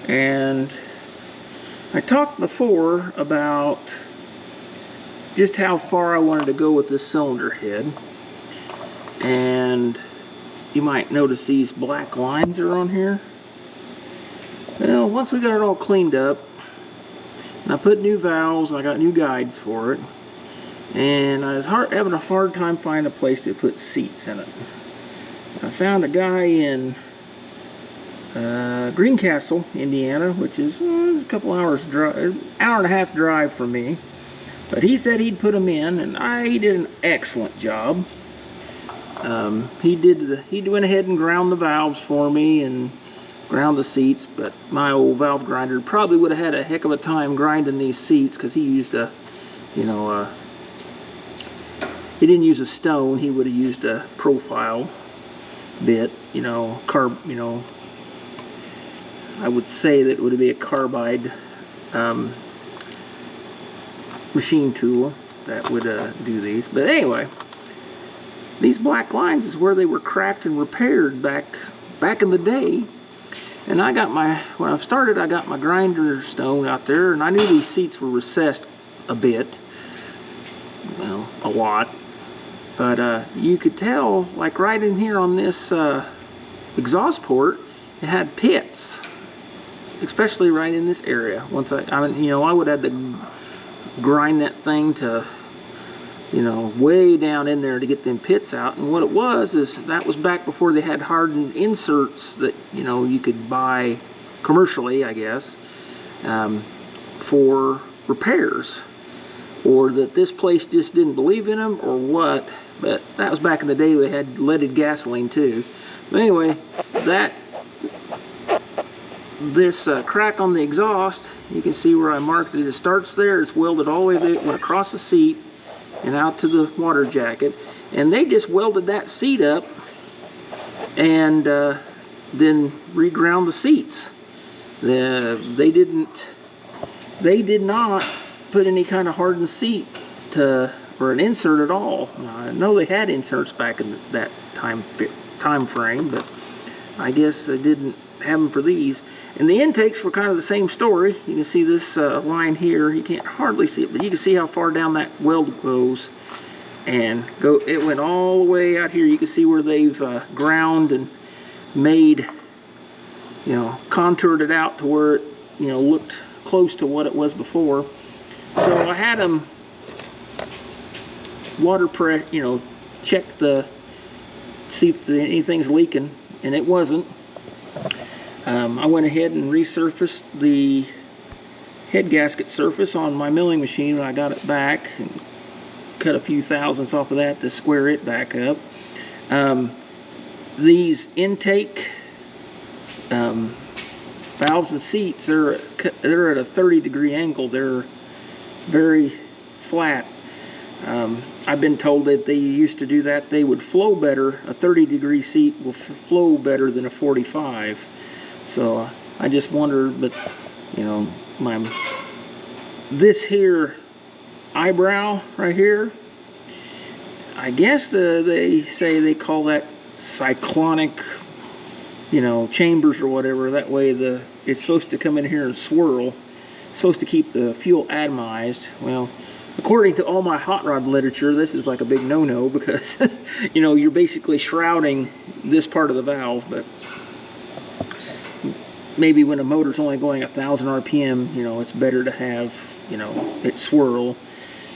And I talked before about just how far I wanted to go with this cylinder head. And you might notice these black lines are on here. Well, once we got it all cleaned up, and I put new valves, and I got new guides for it, and I was having a hard time finding a place to put seats in it. I found a guy in Greencastle, Indiana, which is a couple hours drive, hour and a half drive from me. But he said he'd put them in, and he did an excellent job. He went ahead and ground the valves for me and ground the seats, but my old valve grinder probably would have had a heck of a time grinding these seats, because he used a, he didn't use a stone. He would have used a profile bit, I would say that it would be a carbide machine tool that would do these. But anyway, these black lines is where they were cracked and repaired back in the day. And I got when I started, I got my grinder stone out there, and I knew these seats were recessed a bit, well, a lot. But you could tell, like right in here on this exhaust port, it had pits, especially right in this area. Once I would have had to grind that thing to, way down in there to get them pits out. And what it was is that was back before they had hardened inserts that you could buy commercially, I guess, for repairs, or that this place just didn't believe in them, or what. But that was back in the day. They had leaded gasoline too. But anyway, this crack on the exhaust, you can see where I marked it. It starts there. It's welded all the way there, went across the seat and out to the water jacket, and they just welded that seat up and then reground the seats. They did not put any kind of hardened seat or an insert at all. Now, I know they had inserts back in that time frame, but I guess they didn't have them for these. And the intakes were kind of the same story. You can see this line here. You can't hardly see it, but you can see how far down that weld goes. And it went all the way out here. You can see where they've ground and made, contoured it out to where it, looked close to what it was before. So I had them water pressure, check see if anything's leaking, and it wasn't. I went ahead and resurfaced the head gasket surface on my milling machine when I got it back, and cut a few thousandths off of that to square it back up. These intake valves and seats, they're at a 30-degree angle. They're very flat. I've been told that they used to do that. They would flow better. A 30-degree seat will flow better than a 45. So I just wondered, but this here eyebrow right here, I guess they say they call that cyclonic, chambers or whatever. That way it's supposed to come in here and swirl. It's supposed to keep the fuel atomized. Well, according to all my hot rod literature, this is like a big no-no, because you're basically shrouding this part of the valve. But maybe when a motor's only going 1,000 RPM, it's better to have it swirl.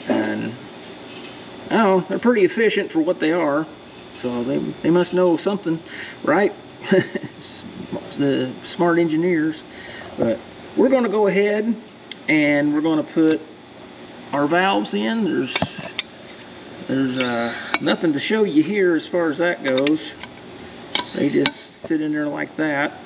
And I don't know, they're pretty efficient for what they are, so they must know something, right? The smart engineers. But we're going to go ahead and we're going to put our valves in. There's nothing to show you here as far as that goes. They just fit in there like that.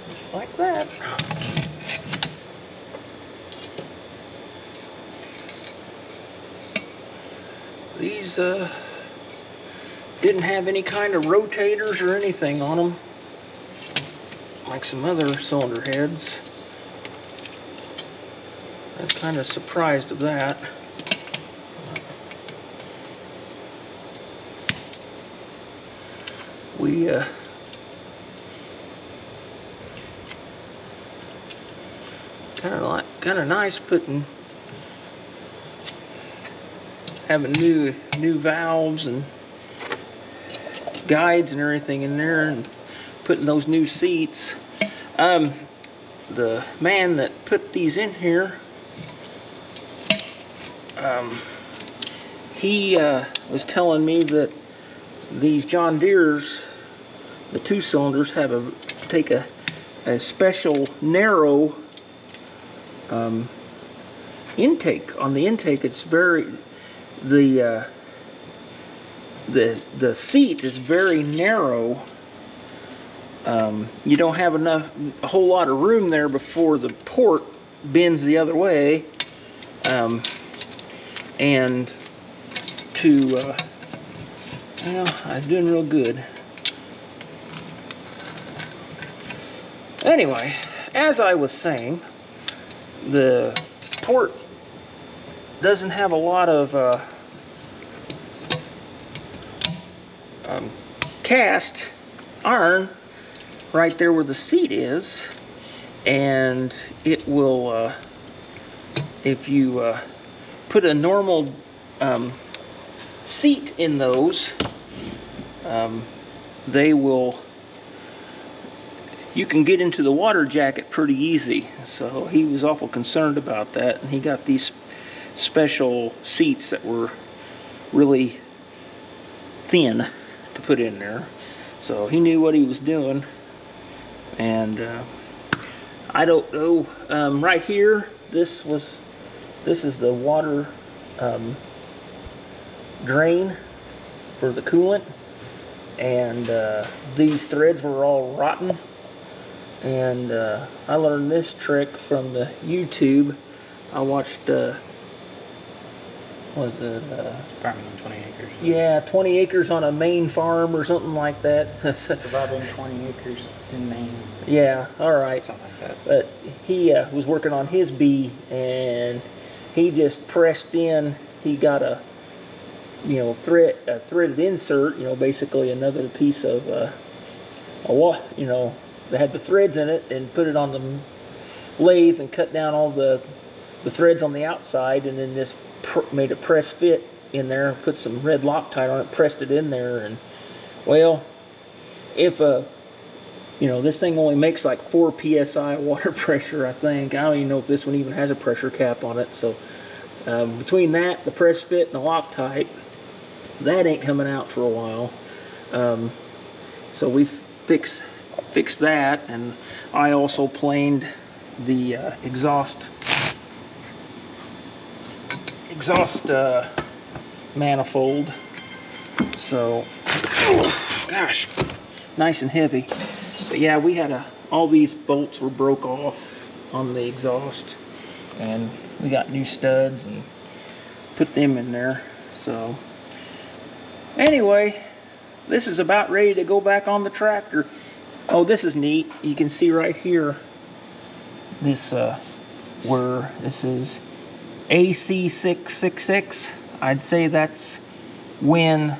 Just like that. These didn't have any kind of rotators or anything on them. like some other cylinder heads. I'm kind of surprised of that. We kind of nice having new valves and guides and everything in there, and putting those new seats. The man that put these in here, he was telling me that these John Deere's, the 2-cylinders, take a special narrow intake. On the intake, it's very the seat is very narrow. You don't have a whole lot of room there before the port bends the other way, and well, I was doing real good. Anyway, as I was saying, the port doesn't have a lot of cast iron right there where the seat is, and it will, if you put a normal seat in those, you can get into the water jacket pretty easy. So he was awful concerned about that, and he got these special seats that were really thin to put in there. So he knew what he was doing. And I don't know, right here, this is the water drain for the coolant, and these threads were all rotten. And I learned this trick from the YouTube. I watched what was it, Farming on 20 acres. yeah, 20 acres on a Maine farm or something like that. Surviving 20 acres in Maine. Yeah, all right. Something like that. But he was working on his B, and he just pressed in. He got a threaded insert, basically another piece of that had the threads in it, and put it on the lathe and cut down all the threads on the outside, and then just made a press fit in there, put some red Loctite on it, pressed it in there. And well, if this thing only makes like 4 psi water pressure, I think. I don't even know if this one even has a pressure cap on it. So between that, the press fit, and the Loctite, that ain't coming out for a while. So we fixed that, and I also planed the exhaust manifold. So, gosh, nice and heavy. But yeah, we had all these bolts were broke off on the exhaust, and we got new studs and put them in there. So anyway, this is about ready to go back on the tractor. Oh, this is neat. You can see right here, this where this is AC666. I'd say that's when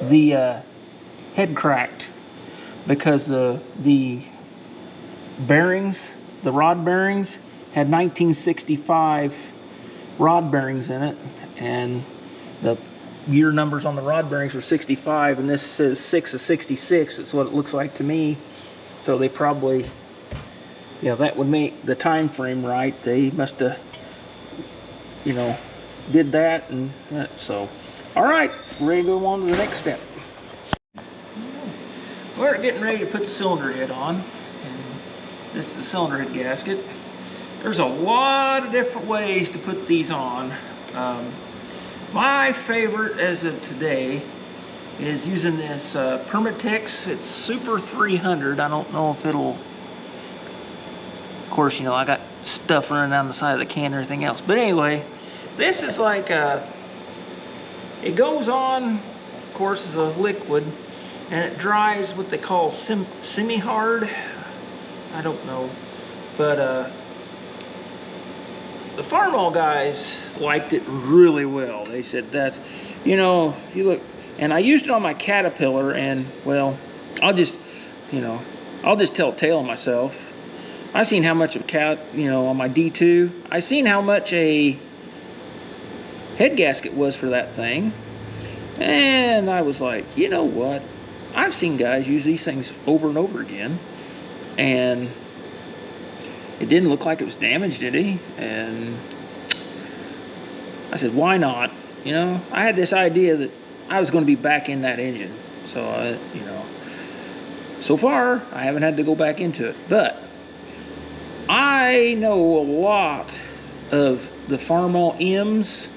the head cracked, because the bearings, the rod bearings, had 1965 rod bearings in it, and the year numbers on the rod bearings were 65, and this says 6 of 66. It's what it looks like to me. So they probably, that would make the time frame right. They must have, did that. And so, all right, ready to go on to the next step. We're getting ready to put the cylinder head on, and this is the cylinder head gasket. There's a lot of different ways to put these on. My favorite as of today is using this Permatex. It's Super 300. I don't know if it'll, of course, I got stuff running down the side of the can and everything else. But anyway, this is like it goes on, of course, as a liquid, and it dries what they call semi-hard. I don't know. But the Farmall guys liked it really well. They said that's, you know, you look, and I used it on my Caterpillar, and well, I'll just tell a tale on myself. I seen how much on my D2, I seen how much a head gasket was for that thing, and I was like, you know what? I've seen guys use these things over and over again, and it didn't look like it was damaged, did he? And I said, why not? You know, I had this idea that I was going to be back in that engine. So, so far, I haven't had to go back into it. But I know a lot of the Farmall M's.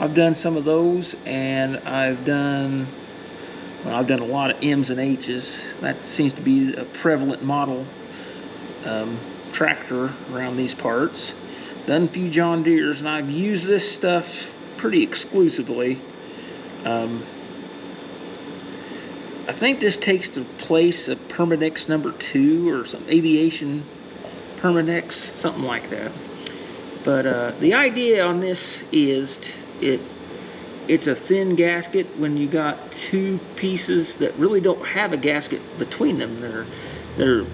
I've done some of those, and I've done a lot of M's and H's. That seems to be a prevalent model tractor around these parts. Done a few John Deere's, and I've used this stuff pretty exclusively. I think this takes the place of Permadex #2 or some aviation Permadex, something like that. But the idea on this is it's a thin gasket when you got two pieces that really don't have a gasket between them. They're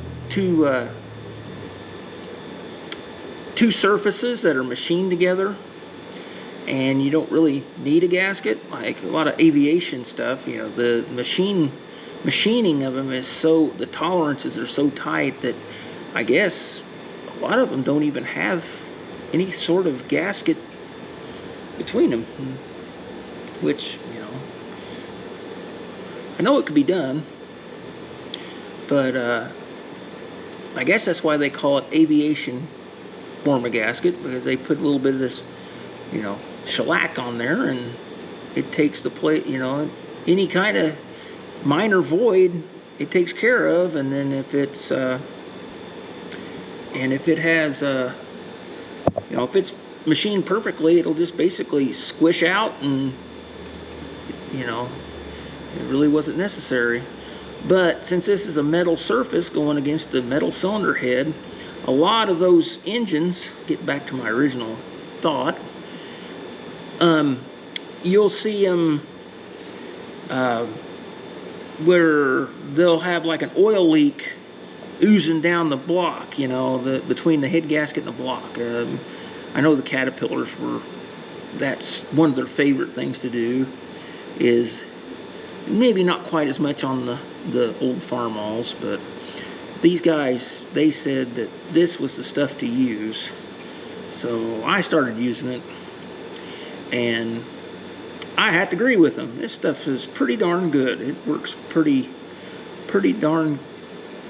two surfaces that are machined together, and you don't really need a gasket like a lot of aviation stuff. You know, the machining of them is so, the tolerances are so tight that I guess a lot of them don't even have any sort of gasket between them, which, you know, I know it could be done, but I guess that's why they call it aviation form of gasket, because they put a little bit of this, you know, shellac on there, and it takes the plate, you know, any kind of minor void it takes care of. And then if it's and if it has you know, if it's machined perfectly, it'll just basically squish out, and you know, it really wasn't necessary. But since this is a metal surface going against the metal cylinder head, a lot of those engines, get back to my original thought, you'll see them where they'll have like an oil leak oozing down the block, you know, between the head gasket and the block. I know the Caterpillars that's one of their favorite things to do, is maybe not quite as much on the old Farmalls, but these guys, they said that this was the stuff to use. So I started using it, and I have to agree with them. This stuff is pretty darn good. It works pretty darn,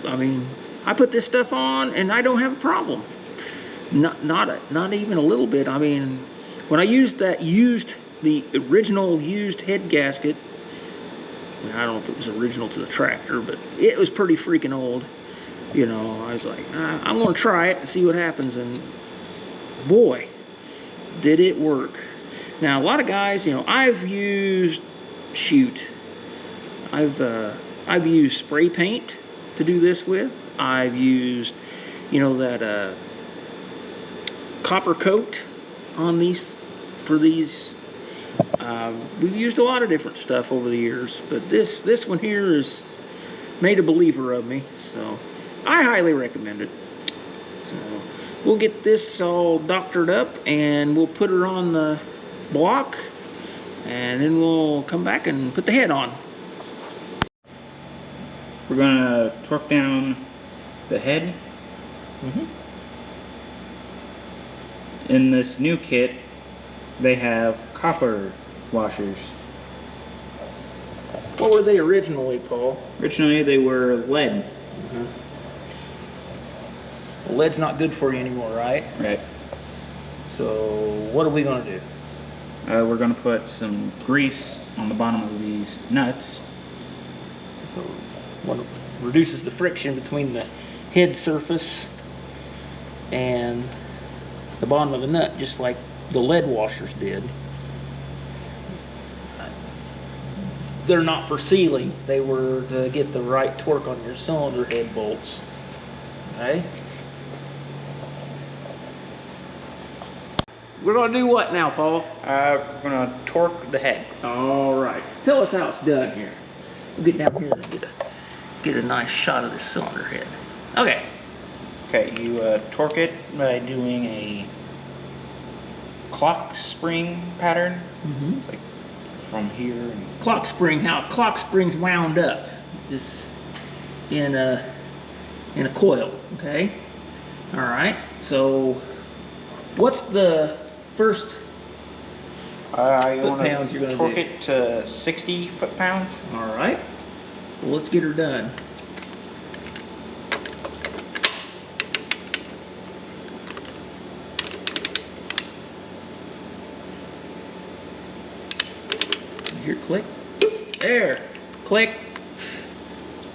I mean, I put this stuff on and I don't have a problem. Not even a little bit. I mean, when I used the original used head gasket, I don't know if it was original to the tractor, but it was pretty freaking old. You know, I was like, I'm going to try it and see what happens, and boy, did it work. Now, a lot of guys, you know, I've used spray paint to do this with. I've used, you know, that copper coat on these, for these. We've used a lot of different stuff over the years, but this one here is made a believer of me, so I highly recommend it. So we'll get this all doctored up, and we'll put her on the block, and then we'll come back and put the head on. We're gonna torque down the head. In this new kit, they have copper washers. What were they originally, Paul? Originally, they were lead. Well, lead's not good for you anymore, right? Right. So what are we going to do? We're gonna put some grease on the bottom of these nuts. So one reduces the friction between the head surface and the bottom of the nut, just like the lead washers did. They're not for sealing. They were to get the right torque on your cylinder head bolts. Okay. We're gonna do what now, Paul? We're gonna torque the head. All right. Tell us how it's done here. We'll get down here and get a nice shot of this cylinder head. Okay. Okay, you torque it by doing a clock spring pattern. Mm-hmm. It's like from here and Clock spring, how a clock spring's wound up, just in a coil. Okay. All right. So, what's the first you foot-pounds you're gonna torque do? it to 60 foot-pounds. All right. Well, let's get her done. Here, click. There. Click.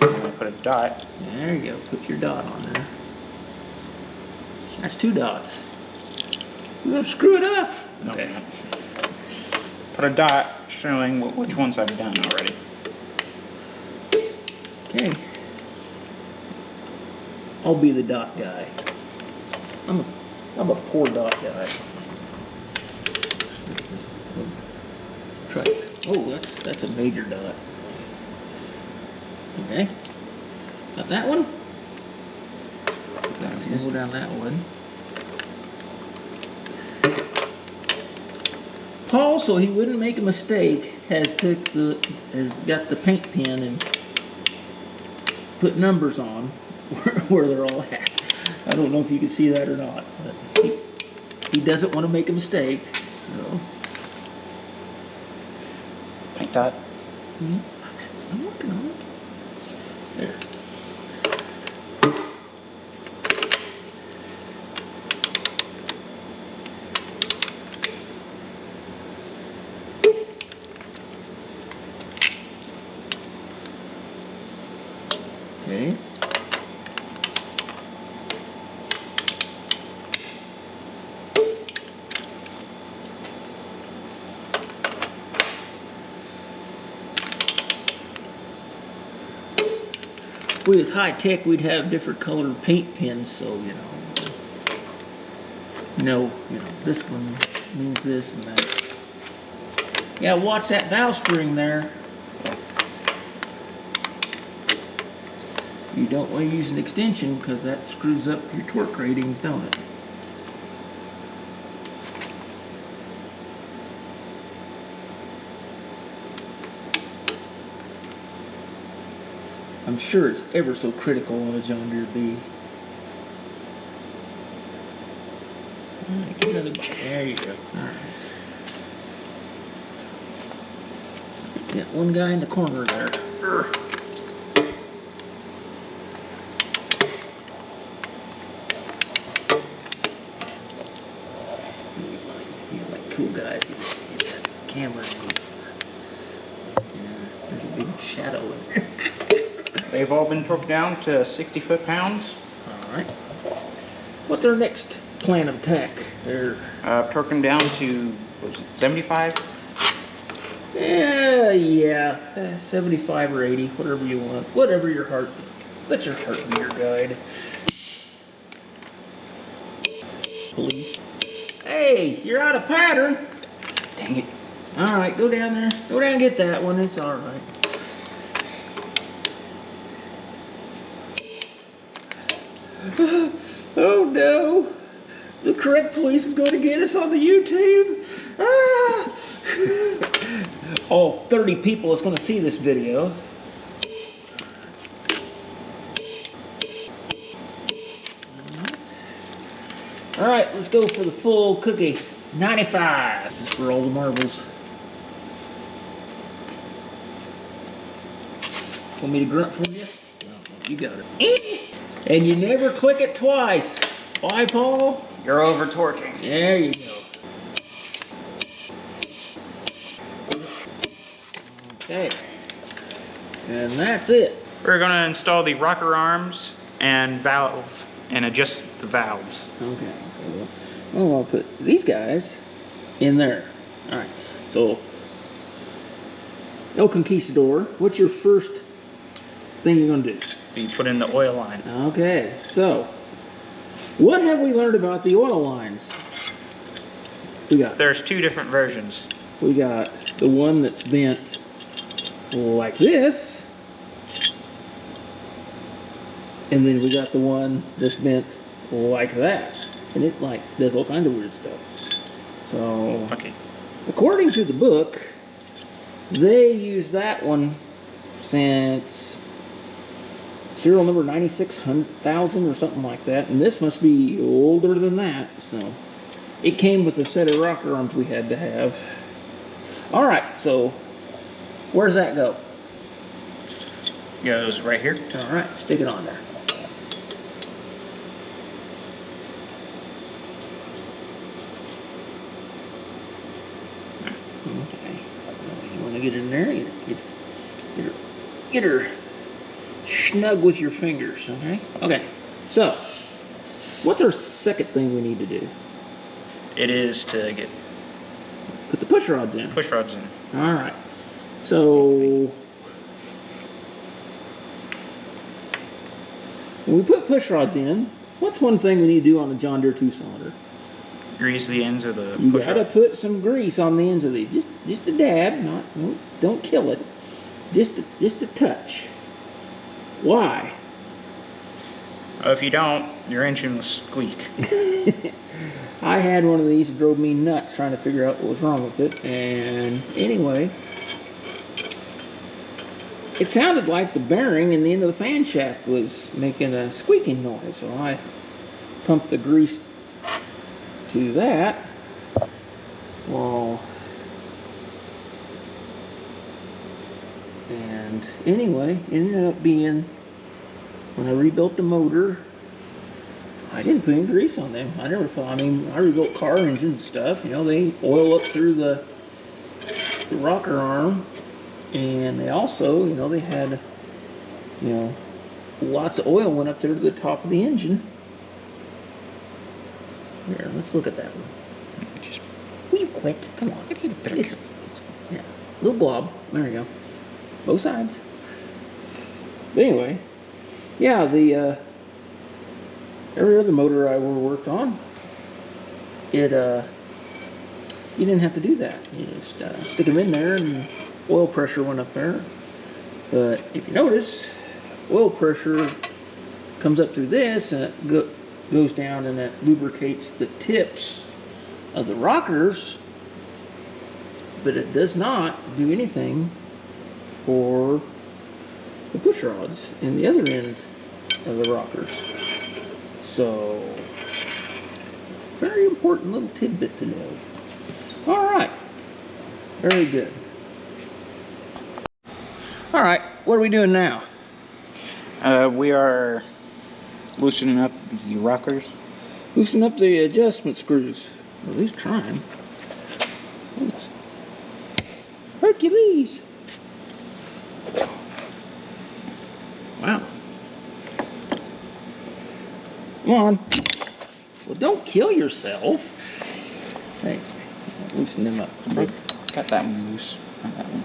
I'm gonna put a dot. There you go. Put your dot on there. That's 2 dots. You're gonna screw it up. No, Okay. no. Put a dot showing which ones I've done already. Okay. I'll be the dot guy. I'm a poor dot guy. Try it. Oh, that's a major dot. Okay. Got that one? We'll go down that one. Paul, so he wouldn't make a mistake, has got the paint pen and put numbers on where they're all at. I don't know if you can see that or not, but he doesn't want to make a mistake, so. Paint dot. I'm working on it. There. Okay. If we was high tech, we'd have different colored paint pens, so you know, this one means this and that. Yeah, watch that valve spring there. You don't want to use an extension because that screws up your torque ratings, don't it? I'm sure it's ever so critical on a John Deere B. Alright, get another bite. There you go. Alright. Got one guy in the corner there. He's like cool guys. Get that camera in. Yeah, there's a big shadow in there. They've all been torqued down to 60 foot-pounds. Alright. What's our next plan of attack? There. Torque them down to, what was it, 75? Yeah, 75 or 80, whatever you want. Whatever your heart, let your heart be your guide. Please. Hey, you're out of pattern. Dang it. Alright, go down there. Go down and get that one. It's alright. Oh no! The correct police is going to get us on the YouTube. Ah! All 30 people is going to see this video. All right, let's go for the full cookie. 95. This is for all the marbles. Want me to grunt for you? No, you got it. And you never click it twice. Why, Paul? You're over torquing. There you go. Okay. And that's it. We're going to install the rocker arms and valve and adjust the valves. Okay. So I'll put these guys in there. All right. So El Conquistador, what's your first thing you're going to do? be put in the oil line. Okay, so what have we learned about the oil lines? There's two different versions. We got the one that's bent like this, and then we got the one that's bent like that, and it like does all kinds of weird stuff. So, Okay. according to the book, they use that one since serial number 96,000 or something like that, and this must be older than that. So, it came with a set of rocker arms we had to have. All right, so where's that go? Goes right here. All right, stick it on there. Okay, you want to get in there? Get her snug with your fingers, okay? Okay, so what's our second thing we need to do? It is to get Put the push rods in. push rods in. All right, so when we put push rods in, what's one thing we need to do on a John Deere 2-cylinder? Grease the ends of the You push gotta rod. put some grease on the ends of these, just a dab, don't kill it, just a touch. Why? If you don't, your engine will squeak. I had one of these that drove me nuts trying to figure out what was wrong with it, and anyway, it sounded like the bearing in the end of the fan shaft was making a squeaking noise, so I pumped the grease to that. Well, and anyway, it ended up being, when I rebuilt the motor, I didn't put any grease on them. I never thought, I mean, I rebuilt car engines and stuff, you know, they oil up through the rocker arm, and they also, you know, they had, you know, lots of oil went up there to the top of the engine. Here, let's look at that one. Just Will you quit? Come on. get a bit of It's yeah, little glob. There you go. Both sides. But anyway, yeah, the every other motor I ever worked on, it you didn't have to do that. You just stick them in there, and oil pressure went up there. But if you notice, oil pressure comes up through this, and it goes down, and it lubricates the tips of the rockers, but it does not do anything for the push rods in the other end of the rockers. So, very important little tidbit to know. All right, very good. All right, what are we doing now? We are loosening up the rockers. Loosen up the adjustment screws. Or at least trying. Goodness. Hercules! Wow. Come on. Well, don't kill yourself. Hey, loosen them up. I got that one loose. Not that one.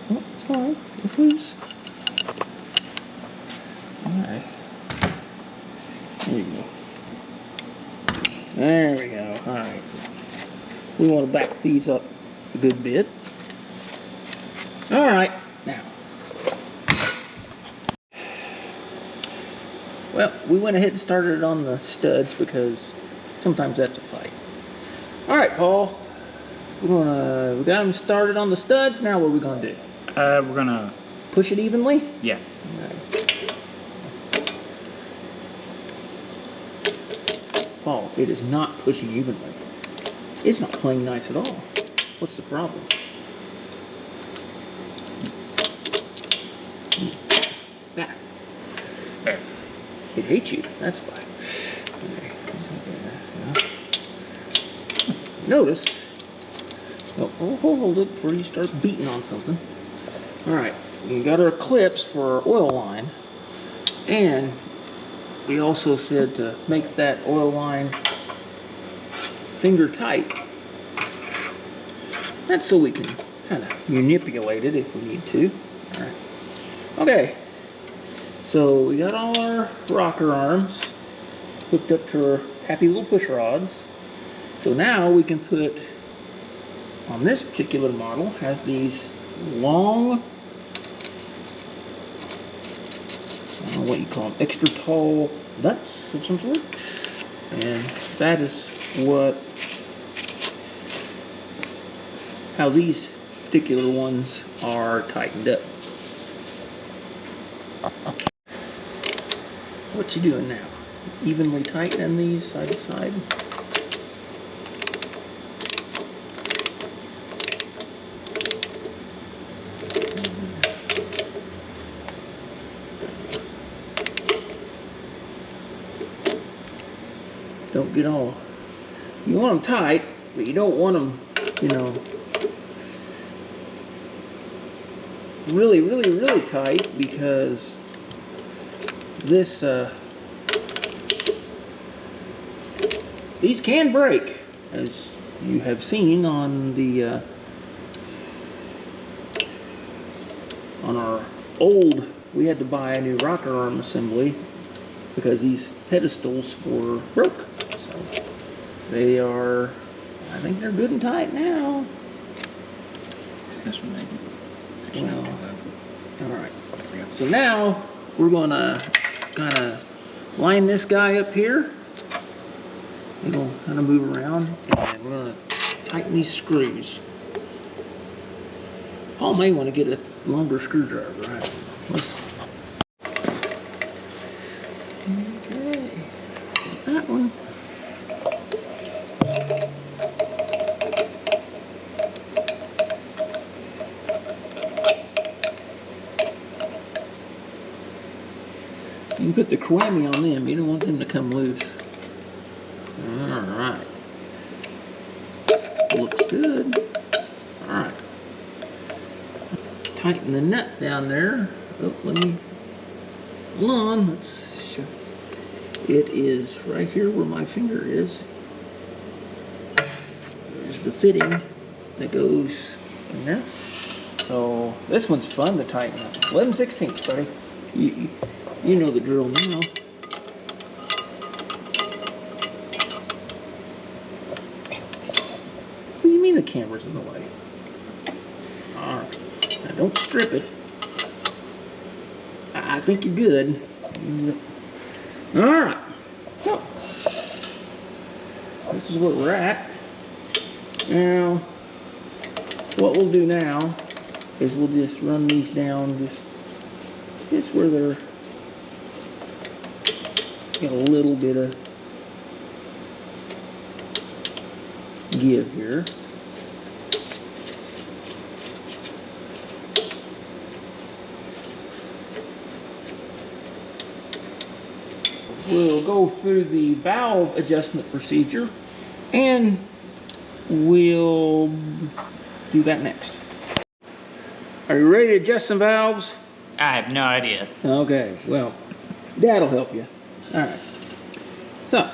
Oh, it's fine. It's loose. Alright. There you go. There we go. Alright. We want to back these up a good bit. Alright. Now. Well, we went ahead and started it on the studs because sometimes that's a fight. Alright, Paul. We got them started on the studs. Now what are we going to do? We're gonna Push it evenly? yeah. Alright. Paul, it is not pushing evenly. It's not playing nice at all. What's the problem? That. There. It hates you, that's why. Notice. Oh, hold it before you start beating on something. Alright, we got our clips for our oil line. And we also said to make that oil line finger tight. That's so we can kind of manipulate it if we need to. Alright. Okay. So we got all our rocker arms hooked up to our happy little push rods. So now we can put, on this particular model, has these long, I don't know what you call them, extra tall nuts of some sort. And that is how these particular ones are tightened up. What you doing now? Evenly tightening these side to side? Don't get all, you want them tight, but you don't want them, you know, really tight, because this, these can break, as you have seen on the, on our old, we had to buy a new rocker arm assembly because these pedestals were broke. So they are, I think they're good and tight now. This one maybe. Well, all right. So now we're gonna kind of line this guy up here. It'll kind of move around, and we're gonna tighten these screws. Paul may want to get a longer screwdriver. Right? Let's. Okay. That one. You can put the Kwame on them. You don't want them to come loose. Alright. Looks good. Alright. Tighten the nut down there. Oh, let me, hold on. Let's show. It is right here where my finger is. There's the fitting that goes in there. So this one's fun to tighten up. 11/16, buddy. You know the drill now. What do you mean the camera's in the way? Alright. Now don't strip it. I think you're good. Alright. So, this is where we're at. Now, what we'll do now is we'll just run these down just where they're got a little bit of give here. We'll go through the valve adjustment procedure, and we'll do that next. Are you ready to adjust some valves? I have no idea. Okay, well, Dad'll help you. Alright, so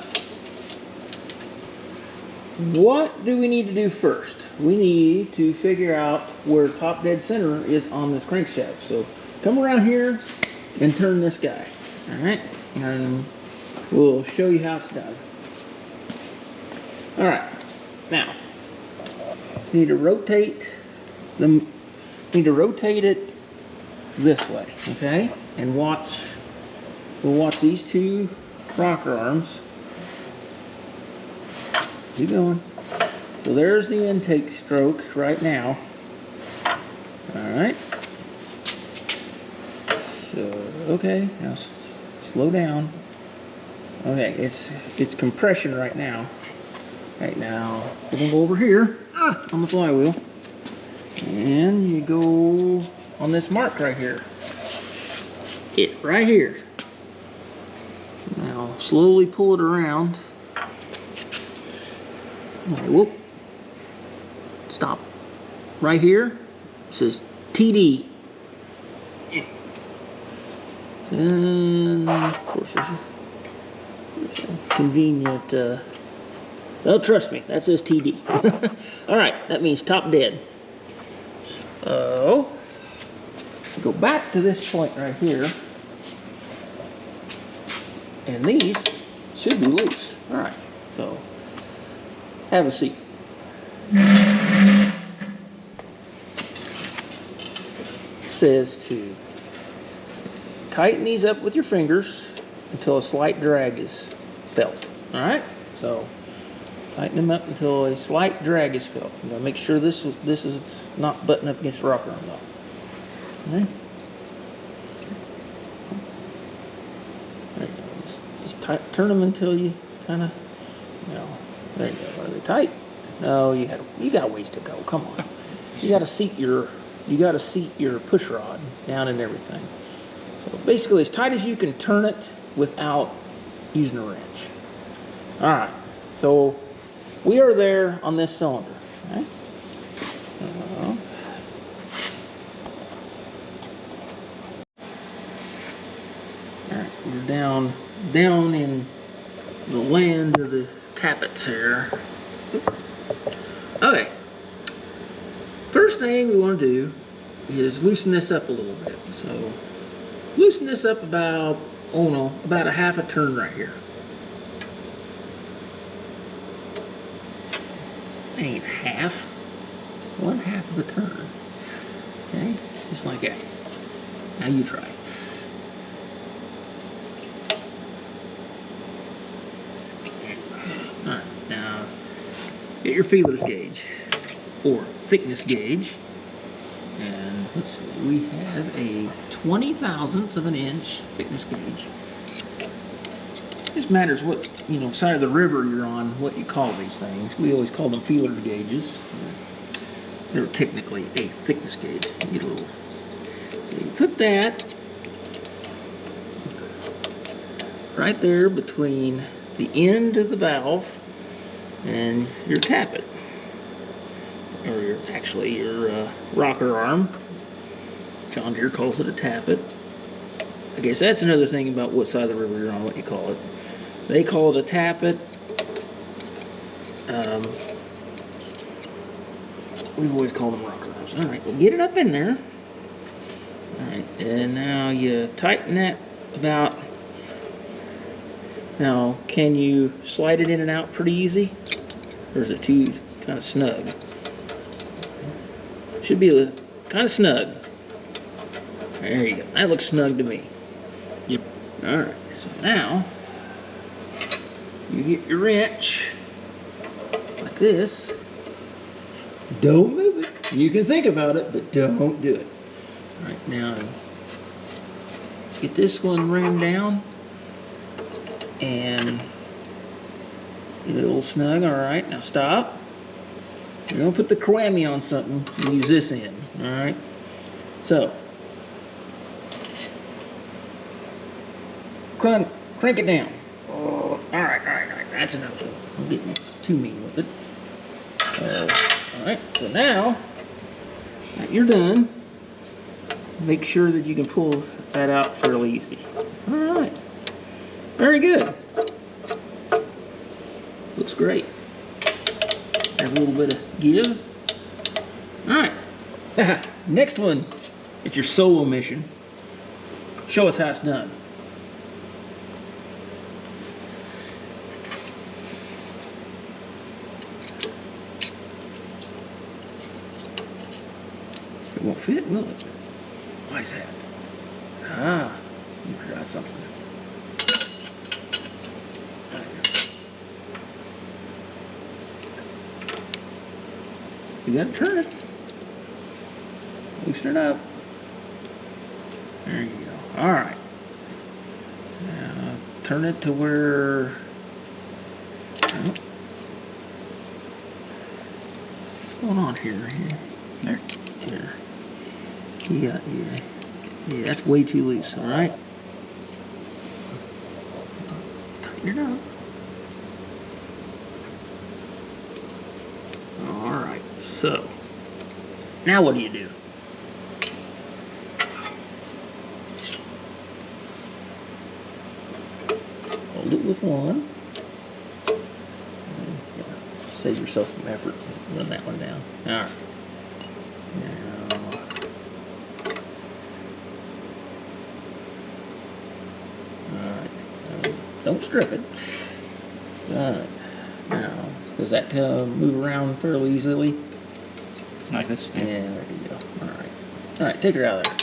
what do we need to do first? We need to figure out where top dead center is on this crankshaft. So come around here and turn this guy. Alright, and we'll show you how it's done. Alright, now you need to rotate it this way, okay? And we'll watch these two rocker arms. Keep going. So there's the intake stroke right now. Alright. So, okay, now slow down. Okay, it's compression right now. Right now, we're gonna go over here on the flywheel. And you go on this mark right here. It right here. Now slowly pull it around. Okay, whoop. Stop. Right here it says TD. And of course it's a convenient well, trust me, that says TD. Alright, that means top dead. So go back to this point right here. And these should be loose. All right, so have a seat. Says to tighten these up with your fingers until a slight drag is felt. All right, so tighten them up until a slight drag is felt. You gotta make sure this is not buttoned up against the rocker arm though. Okay. There you go. Just turn them until you kind of, there you go. Are they tight? No, you got a ways to go. Come on. You got to seat your push rod down and everything. So basically, as tight as you can turn it without using a wrench. All right. So we are there on this cylinder. Okay? All right, we're down in the land of the tappets here. Okay. First thing we want to do is loosen this up a little bit. So loosen this up about a half a turn right here. Ain't half. 1/2 of a turn. Okay, just like that. Now you try. Alright, now get your feeler's gauge or thickness gauge. And let's see, we have a 20 thousandths of an inch thickness gauge. It just matters what, side of the river you're on, what you call these things. We always call them feeler gauges. They're technically a thickness gauge. You get a little, so you put that right there between the end of the valve and your tappet, or your rocker arm. John Deere calls it a tappet. I guess that's another thing about what side of the river you're on, what you call it. They call it a tappet. We've always called them rocker arms. All right, well, get it up in there. All right, and now you tighten that about. Now, can you slide it in and out pretty easy? Or is it too kind of snug? Should be kind of snug. There you go. That looks snug to me. Yep. All right. So now you get your wrench like this. Don't move it. You can think about it, but don't do it. All right. Now get this one rammed down and get it a little snug. All right. Now stop. You're gonna put the Kwami on something and use this end. All right. So crank it down. All right. That's enough. I'm getting too mean with it. All right. So now that you're done, make sure that you can pull that out fairly easy. All right. Very good. Looks great. Has a little bit of give. All right. Next one, it's your solo mission. Show us how it's done. It won't fit, will it? Why is that? Ah, you forgot something. You gotta turn it. Loosen it up. There you go. All right. Now turn it to where. What's going on here? There. Here. Yeah. That's way too loose. All right. Tighten it up. All right. So now what do you do? Hold it with one. Save yourself some effort. Run that one down. All right. Now, all right. Don't strip it. Now, does that move around fairly easily? Like this? Yeah, there you go. Alright. Alright, take her out of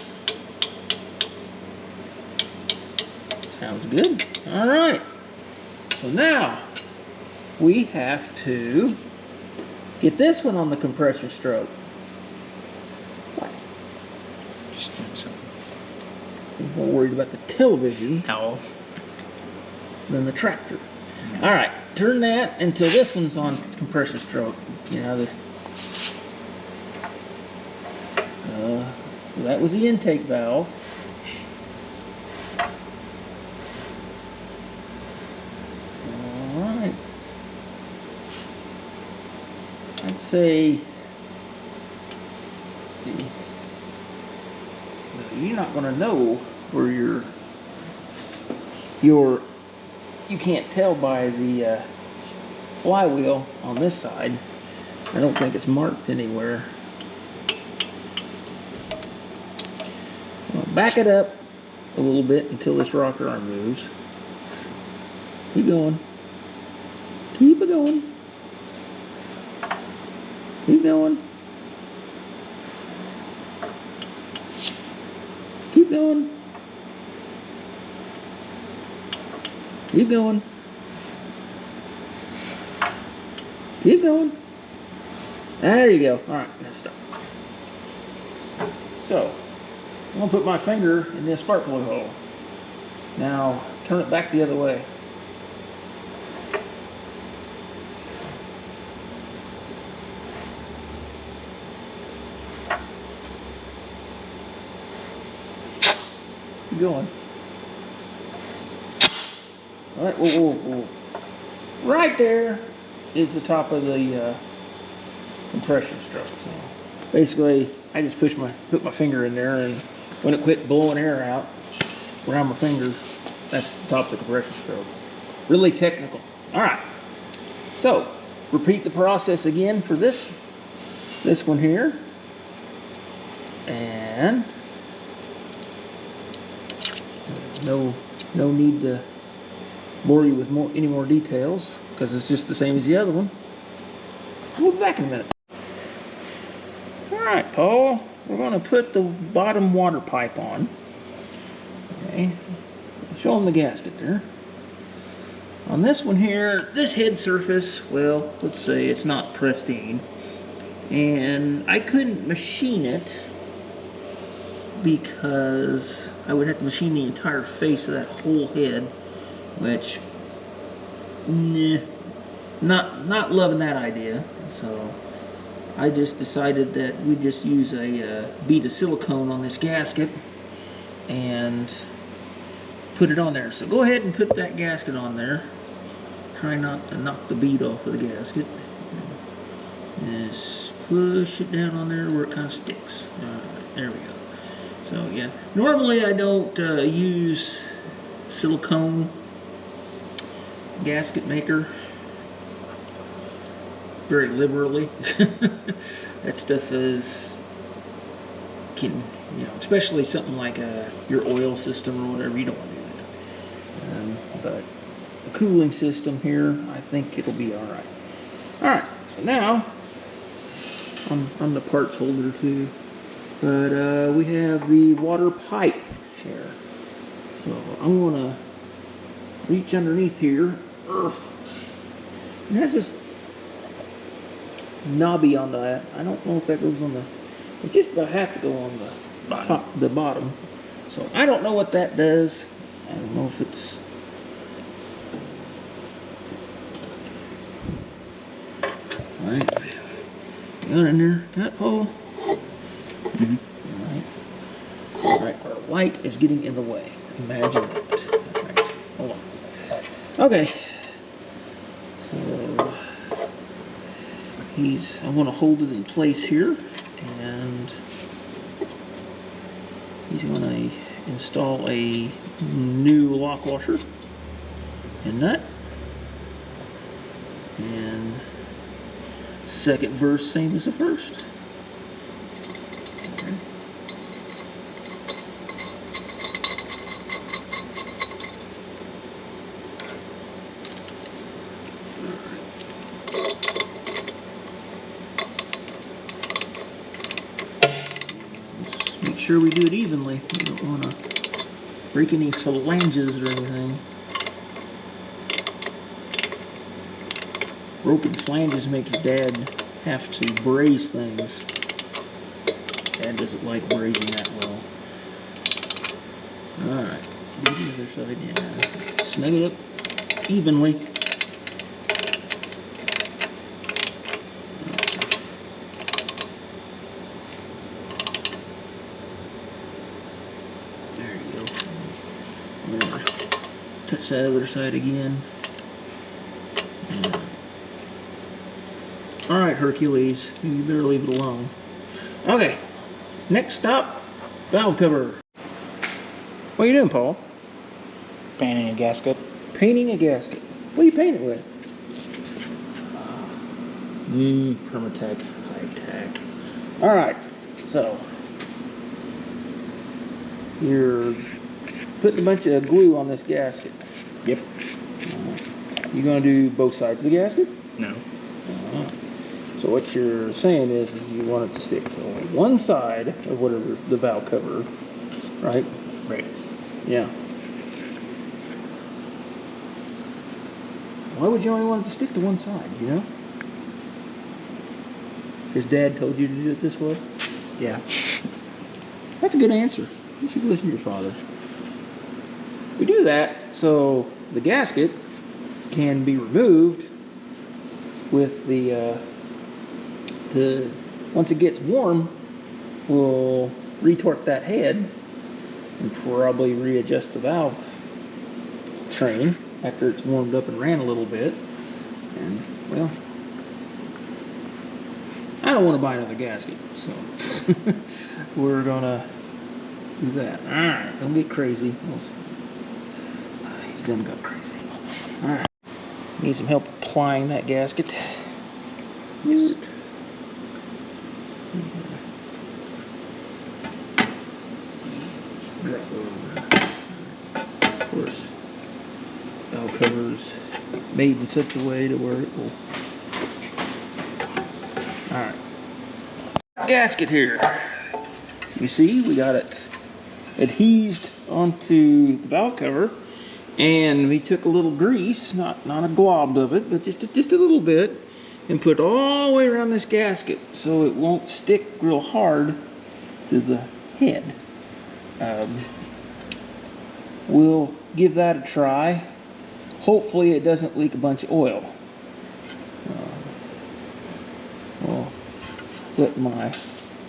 there. Sounds good. Alright. So now, we have to get this one on the compressor stroke. What? Just doing something. I'm more worried about the television No. than the tractor. Alright, turn that until this one's on compressor stroke. You know, so that was the intake valve. Alright. I'd say you're not going to know where you can't tell by the flywheel on this side. I don't think it's marked anywhere. Well, back it up a little bit until this rocker arm moves. Keep going. Keep it going. Keep going. Keep going. Keep going. Keep going. There you go. All right, let's stop. So, I'm going to put my finger in this spark plug hole. Now, turn it back the other way. Keep going. All right, whoa. Right there is the top of the compression stroke. So basically, I just put my finger in there, and when it quit blowing air out around my finger, that's the top of the compression stroke. Really technical. All right. So repeat the process again for this one here, and no need to bore you with any more details because it's just the same as the other one. We'll be back in a minute. Alright, Paul, we're going to put the bottom water pipe on. Okay, show them the gasket there. On this one here, this head surface, well, let's say it's not pristine, and I couldn't machine it because I would have to machine the entire face of that whole head, which, not loving that idea. So I just decided that we'd just use a bead of silicone on this gasket and put it on there. So go ahead and put that gasket on there. Try not to knock the bead off of the gasket. Just push it down on there where it kind of sticks. Alright, there we go. So yeah, normally I don't use silicone gasket maker very liberally. That stuff especially something like your oil system or whatever, you don't want to do that. But the cooling system here, I think it'll be all right. All right, so now I'm the parts holder too, but we have the water pipe here. So I'm gonna reach underneath here. It has this knobby on that. I don't know if that goes on it just about have to go on the bottom. So I don't know what that does. I don't know if it's right. Got in there, got Paul. All right, our light is getting in the way. Imagine that. All right, hold on. Okay. So I'm going to hold it in place here, and he's going to install a new lock washer and nut. And second verse, same as the first. Okay. sure we do it evenly. We don't want to break any phalanges or anything. Broken flanges makes Dad have to braze things. Dad doesn't like brazing that well. Alright, do the other side, yeah. Snug it up evenly. There you go. Touch that other side again. Alright, Hercules, you better leave it alone. Okay, next stop, valve cover. What are you doing, Paul? Painting a gasket. Painting a gasket. What do you paint it with? Permatech, high tech. Alright, so you're putting a bunch of glue on this gasket. Yep. You gonna do both sides of the gasket? No. So what you're saying is you want it to stick to only one side of whatever the valve cover, right? Right. Yeah. Why would you only want it to stick to one side, you know? Because Dad told you to do it this way? Yeah. That's a good answer. You should listen to your father. We do that so the gasket can be removed with the once it gets warm, we'll retorque that head and probably readjust the valve train after it's warmed up and ran a little bit. And well, I don't want to buy another gasket, so we're gonna do that. Alright, don't get crazy. He's done got crazy. Alright. Need some help applying that gasket. Yes. Of course, valve cover's made in such a way to where it will. Alright. Gasket here. You see, we got it adhesed onto the valve cover, and we took a little grease, not a glob of it, but just a little bit, and put all the way around this gasket so it won't stick real hard to the head. We'll give that a try. Hopefully it doesn't leak a bunch of oil. I'll let my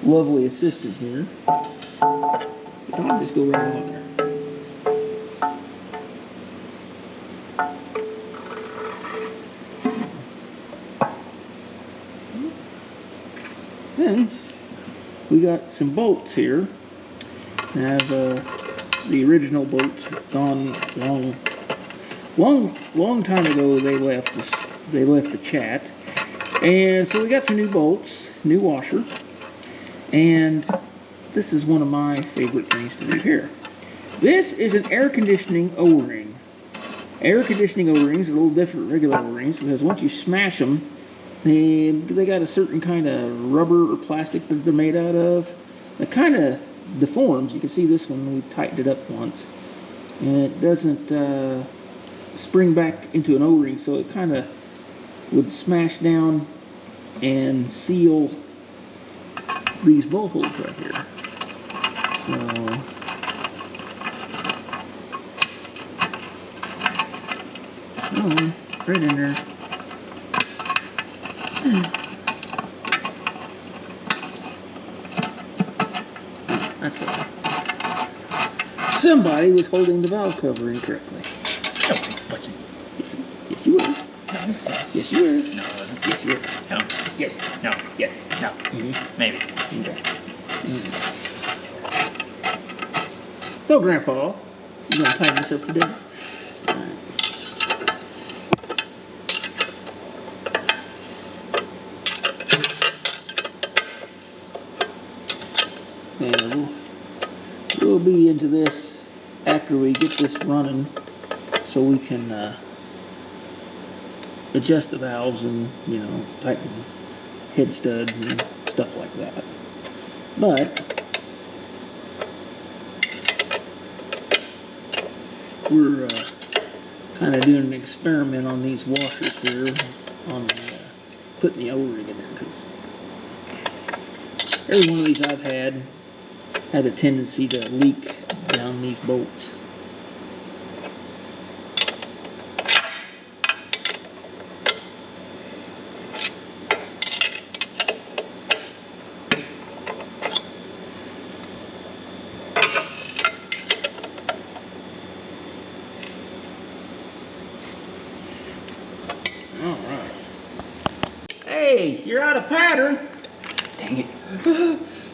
lovely assistant here. I'll just go right on there. Then we got some bolts here. Now the original bolts gone long time ago. They left us. They left the chat, and so we got some new bolts, new washer, and this is one of my favorite things to do here. This is an air conditioning O-ring. Air conditioning O-rings are a little different than regular O-rings because once you smash them, they got a certain kind of rubber or plastic that they're made out of. It kind of deforms. You can see this one, we tightened it up once. And it doesn't spring back into an O-ring, so it kind of would smash down and seal these bolt holes right here. So oh, right in there. That's right. Somebody was holding the valve cover incorrectly. What's it? Yes, you were. No. Yes, you were. No. Yes, you were. No. Yes. No. Yeah. No. Mm-hmm. Maybe. Okay. So, Grandpa, you gonna tighten this up today? All right. Yeah, we'll be into this after we get this running, so we can adjust the valves and, you know, tighten head studs and stuff like that. But we're kind of doing an experiment on these washers here, on putting the O-ring in there, because every one of these I've had a tendency to leak down these bolts. All right. Hey, you're out of pattern. Dang it.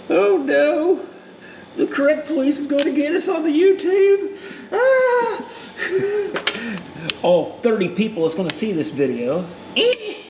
Oh no. The correct police is going to get us on the YouTube. Ah! All 30 people is going to see this video.